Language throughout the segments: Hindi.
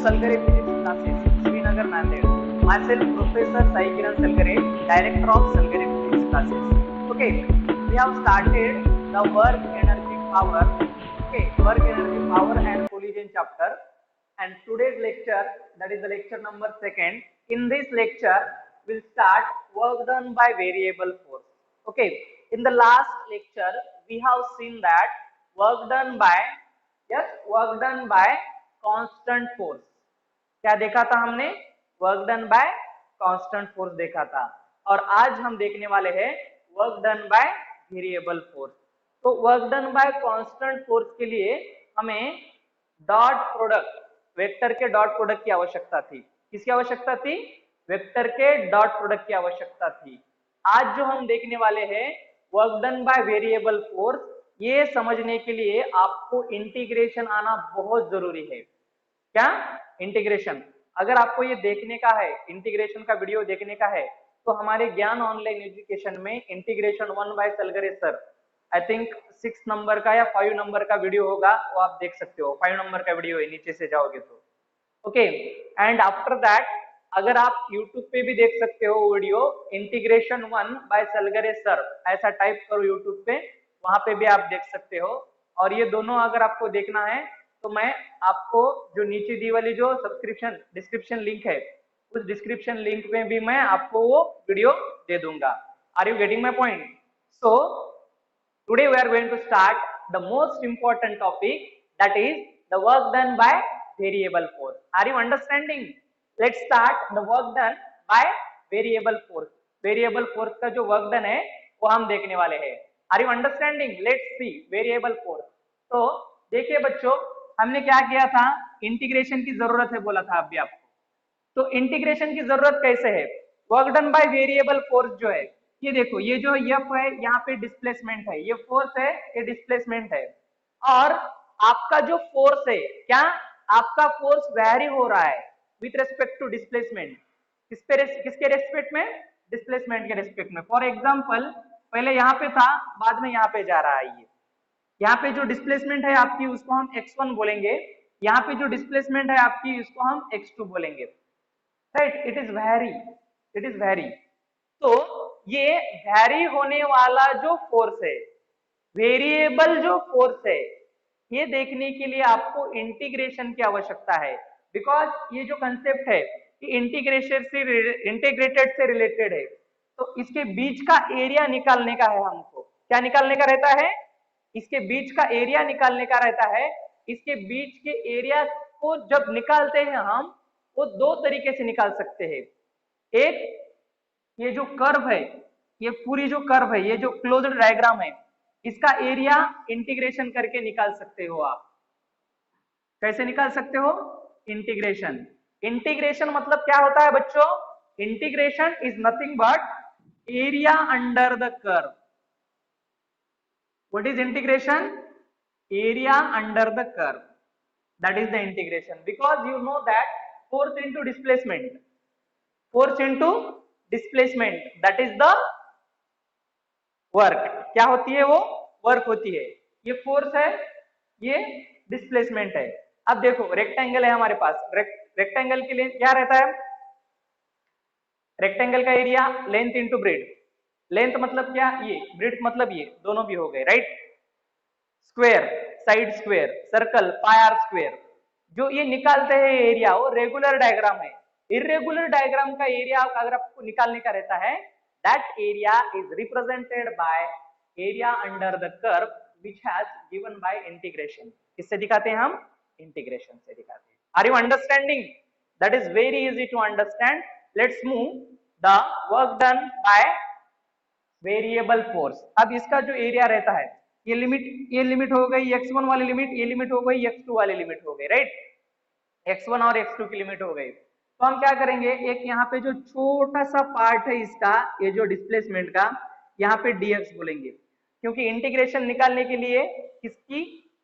Salgare Physics Classes, Srinagar, Nanded. Myself, Professor Sai Kiran Salgare, Director of Salgare Physics Classes. Okay, we have started the work energy power. Okay, work energy power and collision chapter. And today's lecture, that is the lecture number 2nd. In this lecture, we'll start work done by variable force. Okay, in the last lecture, we have seen that work done by constant force. क्या देखा था हमने? Work done by constant force देखा था. और आज हम देखने वाले हैं work done by variable force. तो work done by constant force के लिए हमें डॉट प्रोडक्ट, वेक्टर के डॉट प्रोडक्ट की आवश्यकता थी. किसकी आवश्यकता थी? वेक्टर के डॉट प्रोडक्ट की आवश्यकता थी. आज जो हम देखने वाले हैं work done by variable force, ये समझने के लिए आपको इंटीग्रेशन आना बहुत जरूरी है. क्या? इंटीग्रेशन. अगर आपको ये देखने का है, इंटीग्रेशन का वीडियो देखने का है, तो हमारे ज्ञान ऑनलाइन एजुकेशन में integration 1 by Salgare sir, I think 6 number का या 5 नंबर का वीडियो होगा, वो आप देख सकते हो. 5 नंबर का वीडियो है, नीचे से जाओगे तो. ओके, एंड आफ्टर दैट अगर आप YouTube पे भी देख सकते हो video, integration 1 by Salgare sir, ऐसा टाइप करो YouTube पे, वहां पे भी आप देख सकते हो. और ये दोनों अगर आपको देखना है तो मैं आपको जो नीचे दी वाली जो सब्सक्रिप्शन डिस्क्रिप्शन लिंक है, उस डिस्क्रिप्शन लिंक में भी मैं आपको वो वीडियो दे दूंगा. Are you getting my point? So today we are going to start the most important topic, that is the work done by variable force. Are you understanding? Let's start the work done by variable force. Variable force का जो वर्क डन है वो हम देखने वाले हैं. Are you understanding? Let's see variable force. तो देखिए बच्चों, हमने क्या किया था? इंटीग्रेशन की जरूरत है बोला था अभी आपको. तो इंटीग्रेशन की जरूरत कैसे है? Work done by variable force जो है, ये देखो, ये जो एफ है यहाँ पे डिस्प्लेसमेंट है, ये फोर्स है, ये डिस्प्लेसमेंट है. और आपका जो फोर्स है, क्या आपका फोर्स वेरी हो रहा है विथ रेस्पेक्ट टू डिस्प्लेसमेंट. किसके रेस्पेक्ट में? डिस्प्लेसमेंट के रेस्पेक्ट में. फॉर एग्जाम्पल, पहले यहाँ पे था, बाद में यहाँ पे जा रहा है. ये यहाँ पे जो डिस्प्लेसमेंट है आपकी, उसको हम x1 बोलेंगे. यहाँ पे जो डिस्प्लेसमेंट है आपकी, उसको हम x2 बोलेंगे. राइट? It is very. तो ये वेरी होने वाला जो फोर्स है, वेरिएबल जो फोर्स है, ये देखने के लिए आपको इंटीग्रेशन की आवश्यकता है. बिकॉज ये जो कंसेप्ट है ये इंटीग्रेटेड से रिलेटेड है. तो इसके बीच का एरिया निकालने का है हमको. क्या निकालने का रहता है? इसके बीच का एरिया निकालने का रहता है. इसके बीच के एरिया को जब निकालते हैं हम, वो दो तरीके से निकाल सकते हैं. एक, ये जो कर्व है, ये पूरी जो कर्व है, ये जो क्लोज्ड डायग्राम है, इसका एरिया इंटीग्रेशन करके निकाल सकते हो आप. कैसे निकाल सकते हो? इंटीग्रेशन. इंटीग्रेशन मतलब क्या होता है बच्चों? Integration is nothing but area under the curve. What is integration? Area under the curve. That is the integration. Because you know that force into displacement. Force into displacement. That is the work. क्या होती है वो? वर्क होती है. ये फोर्स है, ये डिस्प्लेसमेंट है. अब देखो, रेक्टेंगल है हमारे पास. रेक्टेंगल के लिए क्या रहता है? रेक्टेंगल का area length into breadth. Length मतलब क्या? ये. ब्रेड मतलब ये. दोनों भी हो गए. Right? Square, side square, circle, pi r square. जो ये निकालते हैं एरिया, वो रेगुलर डायग्राम है. इरेगुलर डायग्राम का एरिया अगर आपको निकालने का रहता है, that area is represented by area under the curve which has given by integration. किससे दिखाते हैं हम? इंटीग्रेशन से दिखाते हैं. Are you understanding? That is very easy to understand. Let's move the work done by variable force. अब इसका जो एरिया रहता है, ये लिमिट हो गई x1 वाली लिमिट, ये लिमिट हो गई x2 वाली लिमिट हो गई. राइट? x1 और x2 की लिमिट हो गई. तो हम क्या करेंगे, एक यहाँ पे जो छोटा सा पार्ट है इसका, ये जो डिस्प्लेसमेंट का, यहाँ पे dx बोलेंगे. क्योंकि इंटीग्रेशन निकालने के लिए किसकी?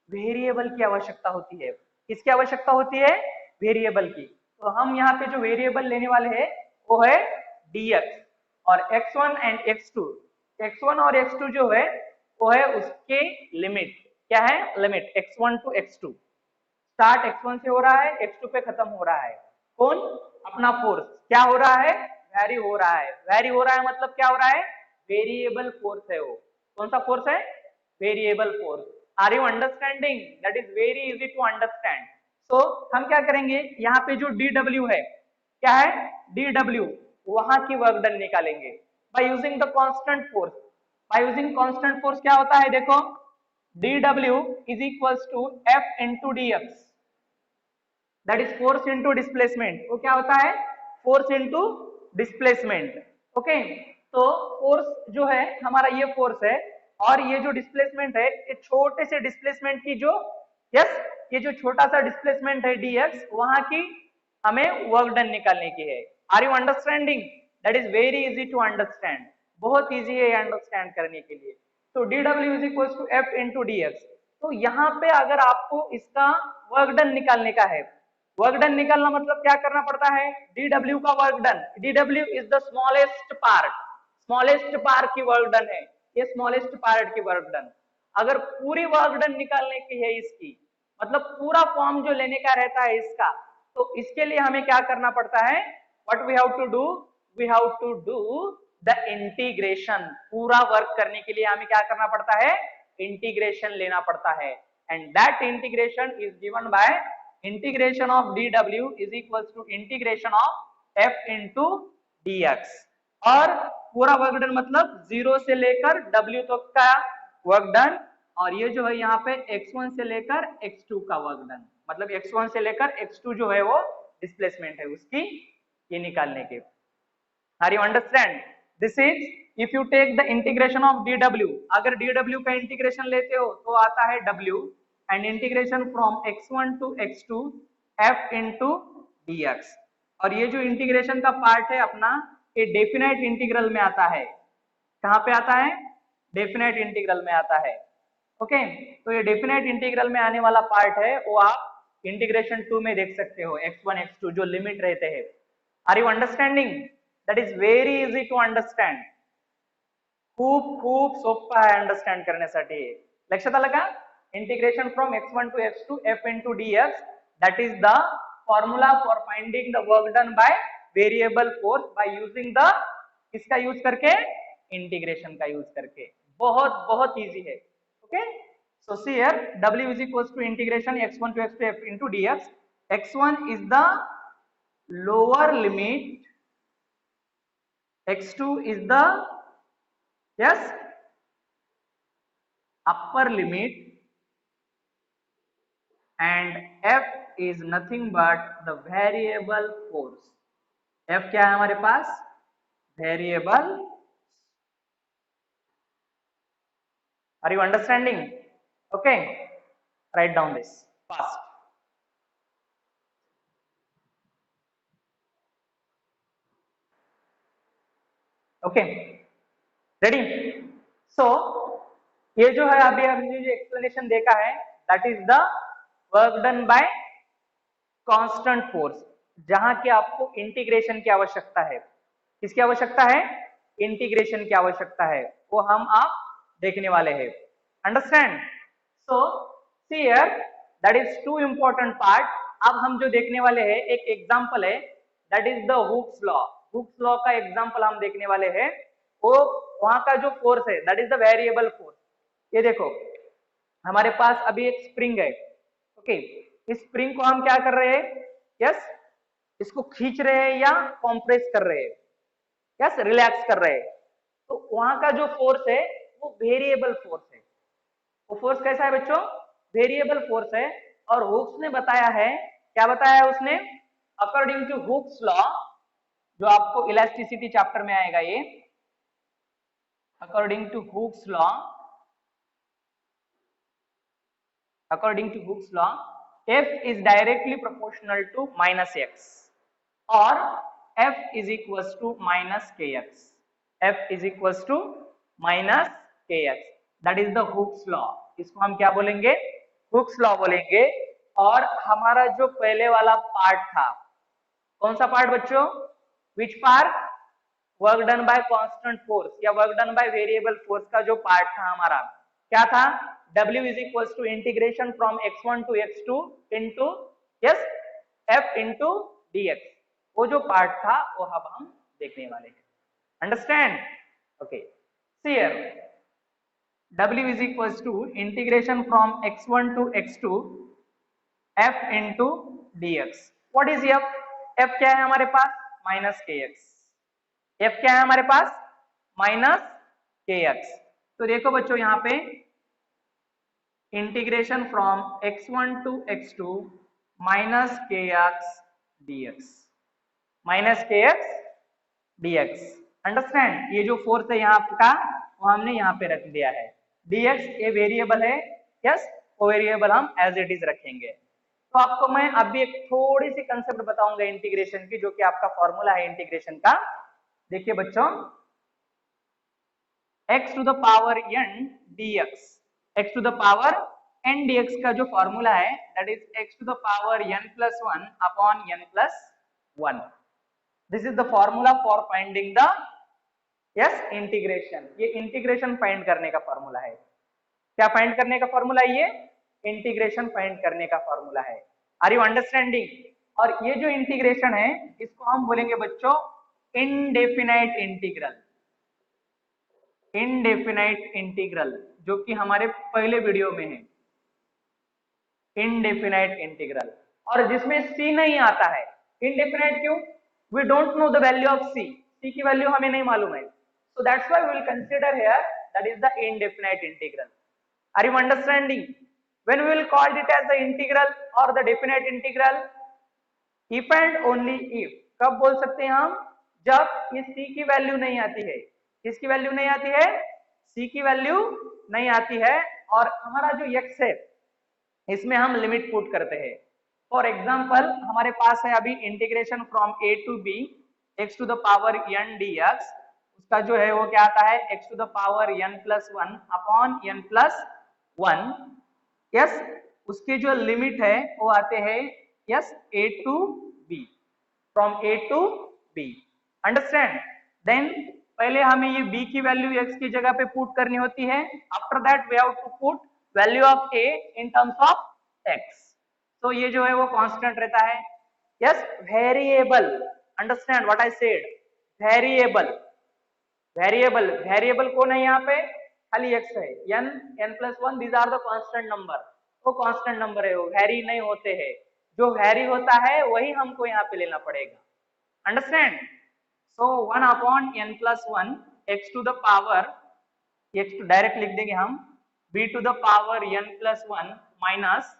वेरिएबल की आवश्यकता होती है. किसकी आवश्यकता होती है? वेरिएबल की. तो हम यहाँ पे जो वेरिएबल लेने वाले हैं वो है dx. और x1 एंड x2, x1 और x2 जो है वो है उसके लिमिट. क्या है? Limit x1 to x2. Start x1 से हो रहा है, x2 पे खत्म हो रहा है। कौन? अपना फोर्स। क्या हो रहा है? वैरी हो रहा है। वैरी हो रहा है मतलब क्या हो रहा है? वेरिएबल फोर्स है वो। कौन सा फोर्स है? Variable force. Are you understanding? That is very easy to understand. तो हम क्या करेंगे, यहाँ पे जो dw है, क्या है? dw, वहां की वर्क डन निकालेंगे by using the constant force. By using constant force क्या होता है देखो, dw is equals to f into dx, that is force into displacement. वो क्या होता है? Force into displacement. ओके, तो फोर्स जो है हमारा ये फोर्स है, और ये जो डिस्प्लेसमेंट है, ये छोटे से डिस्प्लेसमेंट की जो, यस, ये जो छोटा सा डिस्प्लेसमेंट है dx, वहां की हमें वर्क डन निकालने की है। Are you understanding? That is very easy to understand. बहुत इजी है अंडरस्टैंड करने के लिए। तो dw is equal to f into dx। तो यहाँ पे अगर आपको इसका वर्क डन निकालने का है, वर्क डन निकालना मतलब क्या करना पड़ता है? dw का work done, dw is the smallest part की वर्क डन है, ये स्मॉलेस्ट पार्ट की वर्क डन। अगर पूरी वर्क डन निकालने की है इसकी, मतलब पूरा फॉर्म जो लेने का रहता है इसका, तो इसके लिए हमें क्या करना पड़ता है? What we have to do? We have to do the integration. पूरा वर्क करने के लिए हमें क्या करना पड़ता है? इंटीग्रेशन लेना पड़ता है। And that integration is given by integration of dw is equal to integration of f into dx। और पूरा वर्क डन मतलब 0 से लेकर w तक का वर्क डन, और ये जो है यहाँ पे x1 से लेकर x2 का वर्क डन, मतलब x1 से लेकर x2 जो है वो डिस्प्लेसमेंट है उसकी, ये निकालने के। Are you understand? This is if you take the integration of dw, अगर dw का इंटीग्रेशन लेते हो तो आता है w, and integration from x1 to x2 f into dx। और ये जो इंटीग्रेशन का पार्ट है अपना, ये डेफिनेट इंटीग्रल में आता है। कहाँ पे आता है? डेफिनेट इंटीग्रल में आता है। ओके, तो ये डेफिनेट इंटीग्रल में आने वाला पार्ट है, वो आप इंटीग्रेशन 2 में देख सकते हो, x1 x2 जो लिमिट रहते हैं। Are you understanding? That is very easy to understand. खूप खूप सोपं आहे अंडरस्टँड करण्यासाठी। लक्षात आलं का? Integration from x1 to x2 f into dx, that is the formula for finding the work done by variable force by using the, किसका यूज करके? इंटीग्रेशन का यूज करके। बहुत बहुत इजी है। Okay, so see here w is equals to integration x1 to x2 f into dx। x1 is the lower limit, x2 is the, yes, upper limit, and f is nothing but the variable force। f क्या है हमारे पास? Variable. Are you understanding? Okay, right down this fast. Okay, ready? So ये जो है अभी हमने जो एक्सप्लेनेशन देखा है, that is the work done by constant force, जहां की आपको इंटीग्रेशन की आवश्यकता है। किसकी आवश्यकता है? इंटीग्रेशन की आवश्यकता है, वो हम आप देखने वाले हैं। Understand? So see here, that is two important part. अब हम जो देखने वाले हैं, एक एग्जांपल है, that is the Hooke's law. Hooke's law का एग्जांपल हम देखने वाले हैं। वो वहां का जो फोर्स है, that is the variable force. ये देखो, हमारे पास अभी एक स्प्रिंग है। ओके, इस स्प्रिंग को हम क्या कर रहे हैं? यस, इसको खींच रहे हैं या कॉम्प्रेस कर रहे हैं? यस, रिलैक्स कर रहे हैं। तो वहां का जो फोर्स है वो वेरिएबल फोर्स है। वो फोर्स कैसा है बच्चों? वेरिएबल फोर्स है। और हुक्स ने बताया है, क्या बताया है उसने? अकॉर्डिंग टू हुक्स लॉ, जो आपको इलास्टिसिटी चैप्टर में आएगा ये, according to Hooke's law, according to Hooke's law, F is directly proportional to minus x, or F is equals to minus kx। F is equals to minus kx, that is the Hooke's law। इसको हम क्या बोलेंगे? Hooke's law बोलेंगे। और हमारा जो पहले वाला पार्ट था, कौन सा पार्ट बच्चों? Which part? Work done by constant force या work done by variable force का जो पार्ट था हमारा, क्या था? w is equal to integration from x1 to x2 into yes f into dx। वो जो पार्ट था वो अब हम देखने वाले हैं। Understand? Okay, see here w is equals to integration from x1 to x2 f into dx। what is f? f क्या है हमारे पास? Minus kx। f क्या है हमारे पास? Minus kx। तो देखो बच्चों यहाँ पे integration from x1 to x2 minus kx dx, minus kx dx। Understand? ये जो फोर्स है यहाँ का वो हमने यहाँ पे रख दिया है। dx ये वेरिएबल है, यस, वो वेरिएबल हम एज इट इज रखेंगे। तो आपको मैं अभी एक थोड़ी सी कंसेप्ट बताऊंगा इंटीग्रेशन की, जो कि आपका फॉर्मूला है इंटीग्रेशन का। देखिए बच्चों, x to the power n dx, x to the power n dx का जो फॉर्मूला है that is x to the power n plus 1 upon n plus 1। This is the formula for finding the yes integration. ये इंटीग्रेशन फाइंड करने का फॉर्मूला है। क्या फाइंड करने का फॉर्मूला है? ये इंटीग्रेशन फाइंड करने का फॉर्मूला है। Are you understanding? और ये जो इंटीग्रेशन है इसको हम बोलेंगे बच्चों इनडेफिनाइट इंटीग्रल। इनडेफिनाइट इंटीग्रल जो कि हमारे पहले वीडियो में है, इनडेफिनाइट इंटीग्रल, और जिसमें c नहीं आता है। इनडेफिनाइट क्यों? We don't know the value of c, c की वैल्यू हमें नहीं मालूम है। So that's why we will consider here that is the indefinite integral. Are you understanding? when we will call it as the integral or the definite integral, if and only if, कब बोल सकते हैं हम? जब इस c की वैल्यू नहीं आती है। किसकी वैल्यू नहीं आती है? c की वैल्यू नहीं आती है, और हमारा जो x है इसमें हम लिमिट पुट करते हैं। फॉर एग्जाम्पल हमारे पास है अभी integration from a to b x to the power n dx। उसका जो है वो क्या आता है? x to the power n plus 1 upon n plus 1। Yes, उसके जो लिमिट है वो आते हैं yes a to b, from a to b। Understand? Then पहले हमें ये b की वैल्यू x की जगह पे पुट करनी होती है। After that we have to put value of a in terms of x। तो ये जो है वो कांस्टेंट रहता है। Yes, variable. Understand what I said? Variable. Variable, variable कौन है यहाँ पे? खाली x है, n, n plus 1, these are the constant number. वो कांस्टेंट नंबर है, वो वेरी नहीं होते हैं। जो वेरी होता है वही हमको यहाँ पे लेना पड़ेगा। Understand? So 1 upon n plus 1 x to the power, x direct लिख देंगे हम, b to the power n plus 1 minus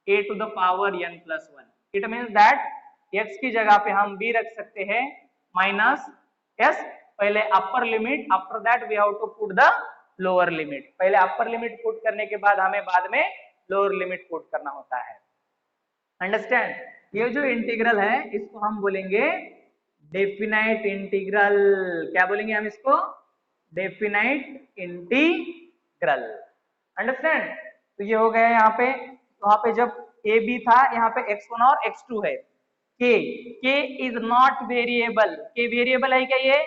a to the power n plus 1। It means that x की जगह पे हम b रख सकते हैं माइनस s, पहले upper limit, after that we have to put the lower limit. पहले अपर लिमिट पुट करने के बाद हमें बाद में लोअर लिमिट पुट करना होता है। अंडरस्टैंड? ये जो इंटीग्रल है इसको हम बोलेंगे डेफिनाइट इंटीग्रल। क्या बोलेंगे हम इसको? Definite integral. अंडरस्टैंड? तो ये हो गया यहाँ पे। तो वहां पे जब a b था, यहाँ पे x1 और x2 है। k is not variable. k variable है क्या? ये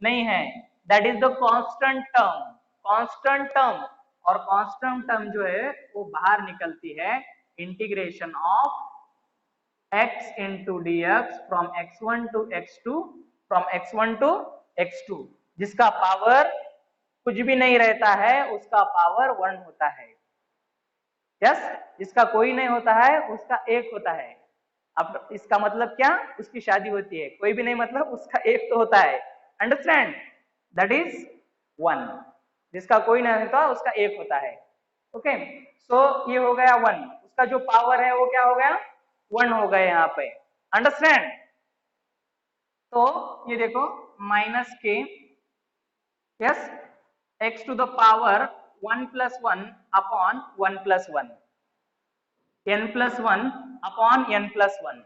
नहीं है। That is the constant term. Constant term, और कांस्टेंट टर्म जो है वो बाहर निकलती है integration of x into dx from x1 to x2, from x1 to x2, जिसका पावर कुछ भी नहीं रहता है, उसका पावर 1 होता है। यस, जिसका कोई नहीं होता है उसका 1 होता है। अब इसका मतलब क्या? उसकी शादी होती है। कोई भी नहीं मतलब उसका 1 तो होता है। अंडरस्टैंड? That is 1। जिसका कोई नहीं होता उसका 1 होता है। ओके, सो ये हो गया 1। उसका जो पावर है वो क्या हो गया? 1 हो गए यहाँ पे। अंडरस्टैंड? तो ये देखो माइनस के, yes, x to the power 1 plus 1 upon 1 plus 1, n plus 1 upon n plus 1,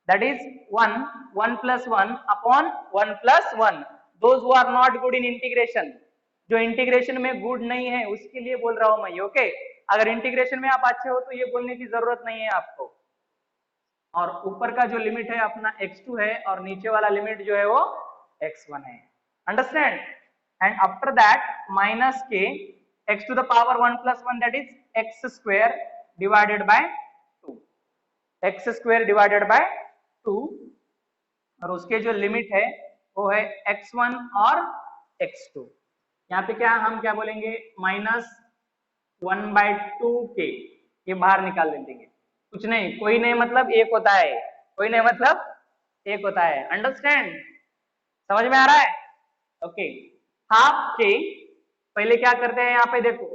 that is 1 plus 1 upon 1 plus 1। Those who are not good in integration, जो इंटीग्रेशन में गुड नहीं है उसके लिए बोल रहा हूं मैं। ओके, अगर इंटीग्रेशन में आप अच्छे हो तो ये बोलने की जरूरत नहीं है आपको। और ऊपर का जो लिमिट है अपना x2 है, और नीचे वाला लिमिट जो है वो x1 है। Understand? And after that minus के x to the power 1 plus 1 that is x square divided by 2, x square divided by 2, और उसके जो लिमिट है वो है x1 और x2। यहाँ पे क्या हम क्या बोलेंगे, -1/2k, ये बाहर निकाल देंगे। कुछ नहीं, कोई नहीं मतलब एक होता है, कोई नहीं मतलब एक होता है। अंडरस्टैंड, समझ में आ रहा है? ओके, हाफ के पहले क्या करते हैं, यहाँ पे देखो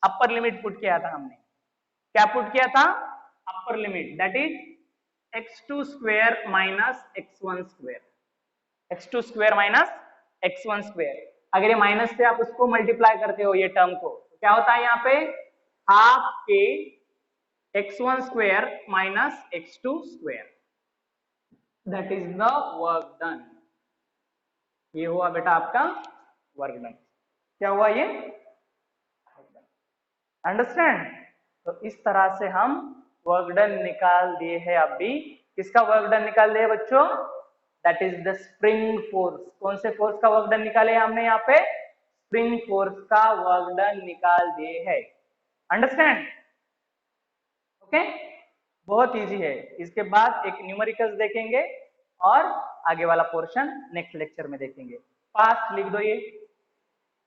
अपर लिमिट पुट किया था हमने, क्या पुट किया था, upper limit, that is x2 square minus x1 square, x2 square minus x1 square. अगर ये माइनस से आप उसको मल्टीप्लाई करते हो ये टर्म को, तो क्या होता है यहाँ पे, हाफ के x1 square minus x2 square, that is the work done. ये हुआ बेटा आपका वर्क डन। क्या हुआ ये, अंडरस्टैंड? तो इस तरह से हम वर्क डन निकाल दिए हैं। अभी किसका वर्क डन निकाल दिए बच्चों, that is the spring force. कौन से फोर्स का वर्क डन निकाले हमने, यहाँ पे स्प्रिंग फोर्स का वर्क डन निकाल दिए है। अंडरस्टैंड? ओके, बहुत इजी है। इसके बाद एक न्यूमेरिकल्स देखेंगे और आगे वाला पोर्शन नेक्स्ट लेक्चर में देखेंगे। फास्ट लिख दो, ये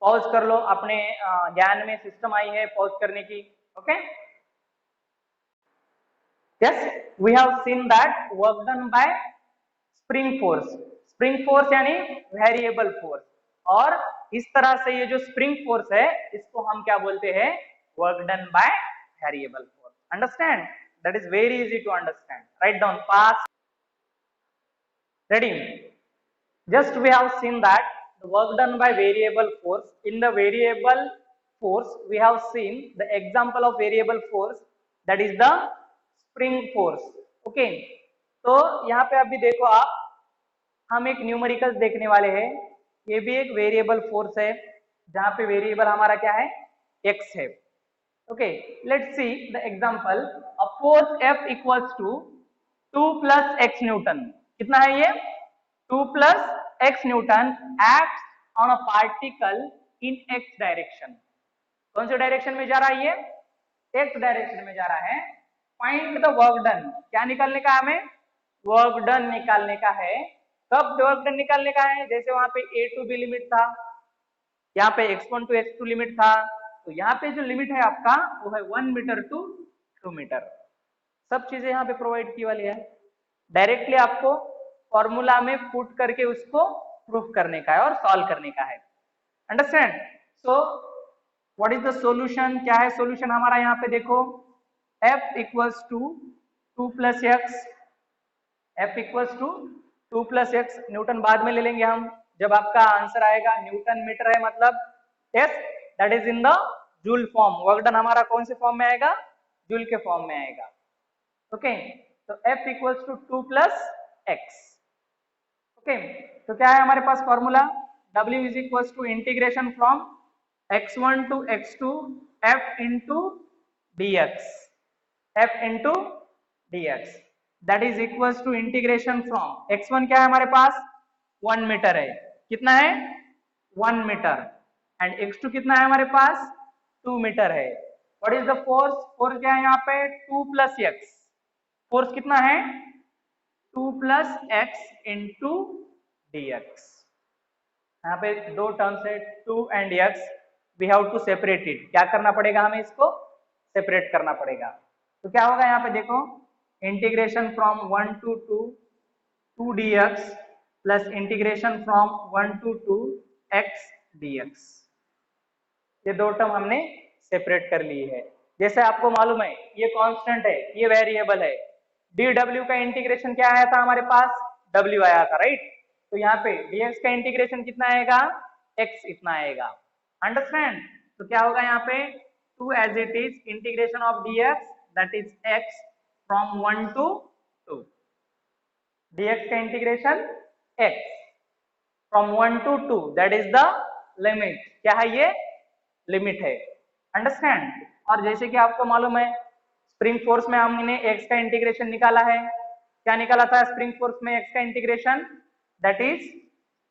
पॉज कर लो, अपने ज्ञान में सिस्टम आई है पॉज करने की। Okay, yes, we have seen that work done by spring force. Spring force यानी वेरिएबल फोर्स, और इस तरह से ये जो स्प्रिंग फोर्स है इसको हम क्या बोलते हैं, work done by variable force. Understand? That is very easy to understand. Write down fast, ready? Just we have seen that the work done by variable force. In the variable force, we have seen the example of variable force, that is the spring force. Okay, तो यहाँ पे अभी देखो आप, हम एक न्यूमेरिकल्स देखने वाले हैं। ये भी एक वेरिएबल फोर्स है, जहाँ पे वेरिएबल हमारा क्या है, x है। Okay, let's see the example. A force F equals to 2 + x newton. कितना है ये, 2 + x newton act on a particle in x direction. कौन से डायरेक्शन में जा रहा है ये, x डायरेक्शन में जा रहा है। फाइंड द वर्क डन, क्या निकालने का हमें, वर्क डन निकालने का है। कब वर्क डन निकालने का है, जैसे वहां पे a to b लिमिट था, यहाँ पे x1 to x2 लिमिट था, तो यहाँ पे जो लिमिट है आपका वो है 1 मीटर टू 2 मीटर। सब चीजें यहाँ पे प्रोवाइड की वाली है। डायरेक्टली आपको फॉर्मूला में पुट करके उसको प्रूफ करने का है और सॉल्व करने का है। Understand? So what is the solution, क्या है सॉल्यूशन हमारा, यहाँ पे देखो F equals to 2 + x, F equals to 2 + x, newton बाद में ले लेंगे हम जब आपका आंसर आएगा। न्यूटन मीटर है मतलब yes, that is in the joule form. Work done हमारा कौन से फॉर्म में आएगा, जूल के फॉर्म में आएगा। ओके, तो F equals to 2 + x। Okay, तो क्या है हमारे पास formula, W is equals to integration from x1 to x2 F into dx, F into dx, that is equals to integration from x1 क्या है हमारे पास, 1 मीटर है। कितना है, 1 मीटर, एंड x2 कितना है हमारे पास, 2 मीटर है। What is the force, force क्या है यहाँ पे, 2 + x, फोर्स कितना है, 2 + x इंटू dx। यहाँ पे दो टर्म्स है 2 and x, we have to separate it. क्या करना पड़ेगा हमें, इसको सेपरेट करना पड़ेगा। तो क्या होगा यहाँ पे देखो, integration from 1 to 2 dx plus integration from 1 to 2 x dx। ये दो टर्म हमने सेपरेट कर ली है। जैसे आपको मालूम है ये कांस्टेंट है, ये वेरिएबल है। dw का इंटीग्रेशन क्या आया था हमारे पास, w आया था, राइट? तो यहाँ पे dx का इंटीग्रेशन कितना आएगा, x इतना आएगा। अंडरस्टैंड? तो क्या होगा यहाँ पे, 2 as it is integration of dx, that is x from 1 to 2, dx का integration x from 1 to 2, that is the limit. क्या है ये, लिमिट है। अंडरस्टैंड? और जैसे कि आपको मालूम है स्प्रिंग फोर्स में हमने x का इंटीग्रेशन निकाला है। क्या निकाला था स्प्रिंग फोर्स में x का integration, that is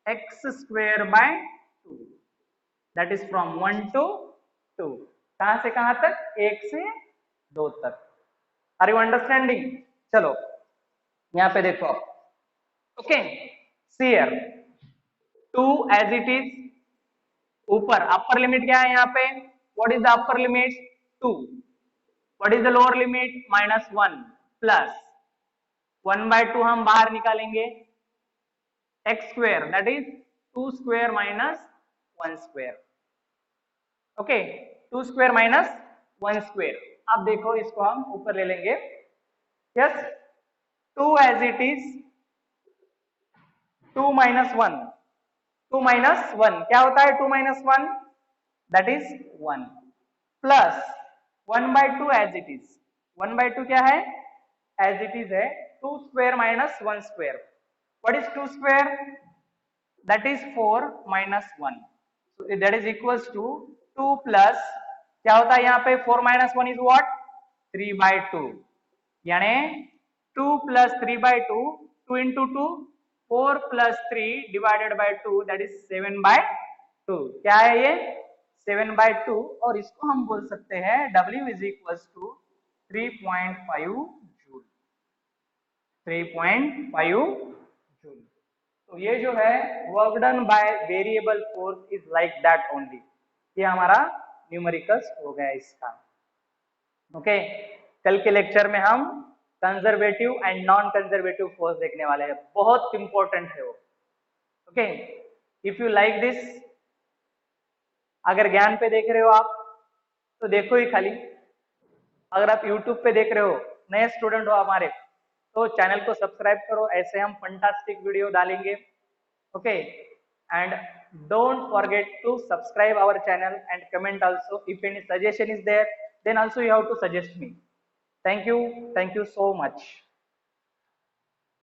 x² by 2, that is from 1 to 2। कहां से कहां तक, 1 से 2 तक। Are you understanding? चलो यहां पे देखो आप, okay see here 2 as it is, ऊपर अपर लिमिट क्या है यहाँ पे, what is the upper limit 2, what is the lower limit -1 plus 1/2 हम बाहर निकालेंगे, x square that is 2 square minus 1 square, okay 2 square minus 1 square. अब देखो इसको हम ऊपर ले लेंगे, yes 2 as it is 2 minus 1, 2 minus 1 क्या होता है, 2 minus 1 that is 1 plus 1/2 as it is, 1/2 क्या है, एज इट इज है 2 square minus 1 square, what is 2 square, that is 4 minus 1, so that is equals to 2 plus क्या होता है यहाँ पे 4 माइनस 1 इज व्हाट 3/2, यानी 2 plus 3/2, 2 into 2 4 plus 3 divided by 2 that is 7/2, क्या है ये 7/2, और इसको हम बोल सकते हैं W is equals to 3.5 joule, 3.5 joule. तो ये जो है work done by variable force is like that only, ये हमारा न्यूमेरिकल्स हो गया इसका, ओके कल के लेक्चर में हम conservative and non conservative force देखने वाले हैं, बहुत इंपॉर्टेंट है वो, okay if you like this, अगर ज्ञान पे देख रहे हो आप तो देखो ही खाली, अगर आप YouTube पे देख रहे हो, नए स्टूडेंट हो हमारे, तो चैनल को सब्सक्राइब करो, ऐसे हम फंटास्टिक वीडियो डालेंगे, okay and don't forget to subscribe our channel and comment also, if any suggestion is there then also you have to suggest me. Thank you so much.